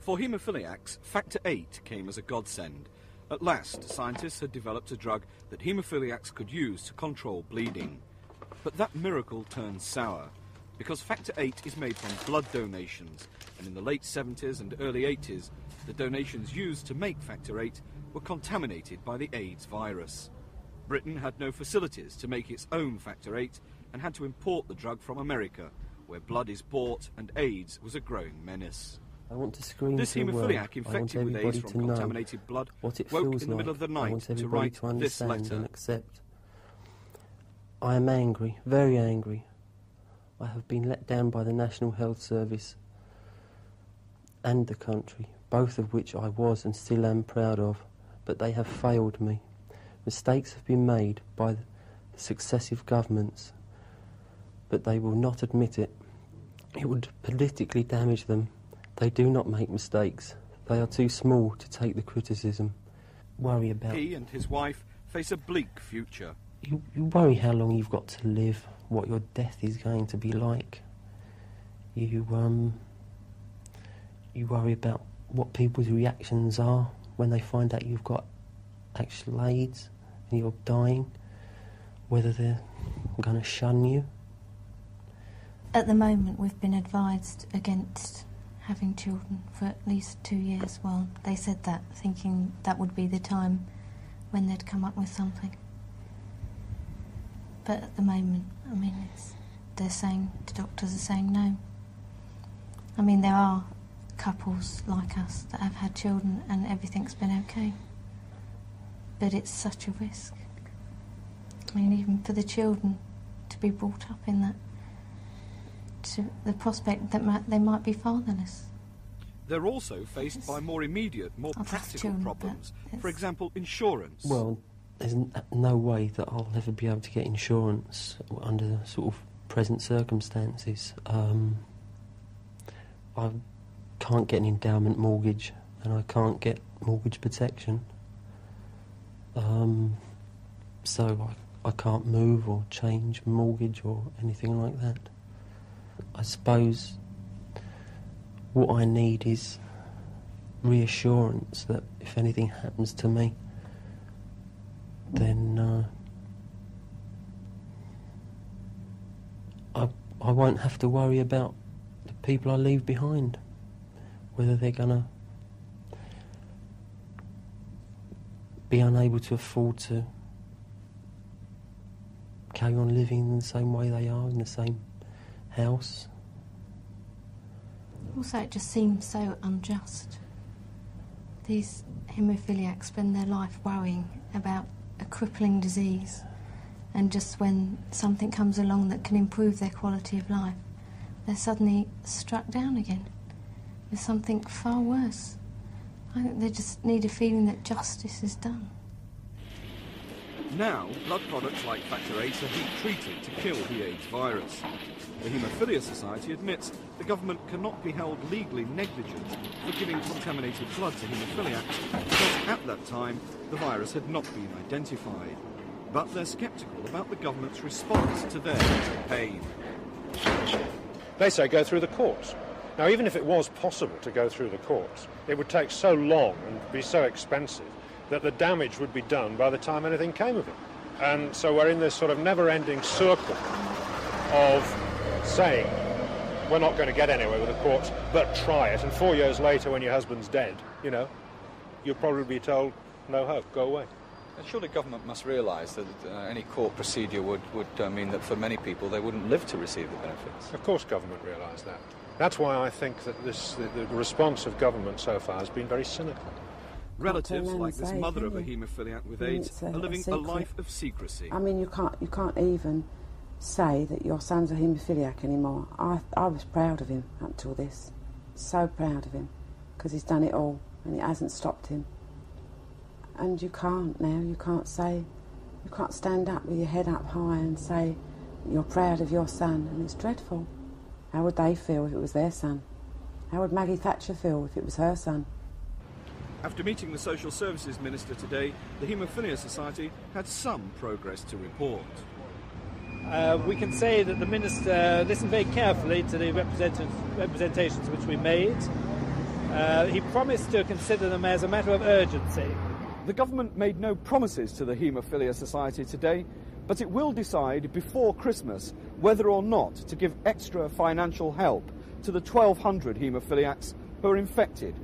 For haemophiliacs, factor 8 came as a godsend. At last, scientists had developed a drug that haemophiliacs could use to control bleeding. But that miracle turned sour, because factor 8 is made from blood donations, and in the late 70s and early 80s, the donations used to make factor 8 were contaminated by the AIDS virus. Britain had no facilities to make its own factor 8 and had to import the drug from America, where blood is bought and AIDS was a growing menace. I want to scream this haemophiliac infected with AIDS from contaminated blood woke in the middle of the night to write this letter. And accept. I am angry, very angry. I have been let down by the National Health Service and the country, both of which I was and still am proud of, but they have failed me. Mistakes have been made by the successive governments, but they will not admit it. It would politically damage them. They do not make mistakes. They are too small to take the criticism. Worry about... He and his wife face a bleak future. You worry how long you've got to live, what your death is going to be like. You worry about what people's reactions are when they find out you've got actual AIDS and you're dying, whether they're going to shun you. At the moment, we've been advised against having children for at least 2 years. Well, they said that, thinking that would be the time when they'd come up with something. But at the moment, I mean, they're saying, the doctors are saying no. I mean, there are couples like us that have had children and everything's been okay. But it's such a risk. I mean, even for the children to be brought up in that, to the prospect that they might be fatherless. They're also faced by more immediate, more practical problems. For example, insurance. Well, there's no way that I'll ever be able to get insurance under sort of present circumstances. I can't get an endowment mortgage and I can't get mortgage protection. So I can't move or change mortgage or anything like that. I suppose what I need is reassurance that if anything happens to me, then I won't have to worry about the people I leave behind, whether they're going to be unable to afford to carry on living in the same way they are, in the same house. Also, it just seems so unjust. These haemophiliacs spend their life worrying about a crippling disease, and just when something comes along that can improve their quality of life, they're suddenly struck down again with something far worse. I think they just need a feeling that justice is done. Now, blood products like factor 8 are heat-treated to kill the AIDS virus. The Haemophilia Society admits the government cannot be held legally negligent for giving contaminated blood to haemophiliacs because at that time the virus had not been identified. But they're sceptical about the government's response to their campaign. They say go through the courts. Now, even if it was possible to go through the courts, it would take so long and be so expensive that the damage would be done by the time anything came of it. And so we're in this sort of never-ending circle of saying we're not going to get anywhere with the courts, but try it. And 4 years later, when your husband's dead, you know, you'll probably be told, no hope, go away. And surely government must realise that any court procedure would mean that for many people they wouldn't live to receive the benefits. Of course government realise that. That's why I think that the response of government so far has been very cynical. Relatives like this mother of a haemophiliac with AIDS are living a life of secrecy. I mean, you can't even say that your son's a haemophiliac anymore. I was proud of him up till this. So proud of him, because he's done it all and it hasn't stopped him. And you can't now, you can't stand up with your head up high and say you're proud of your son, and it's dreadful. How would they feel if it was their son? How would Maggie Thatcher feel if it was her son? After meeting the Social Services Minister today, the Haemophilia Society had some progress to report. We can say that the Minister listened very carefully to the representations which we made. He promised to consider them as a matter of urgency. The government made no promises to the Haemophilia Society today, but it will decide before Christmas whether or not to give extra financial help to the 1,200 haemophiliacs who are infected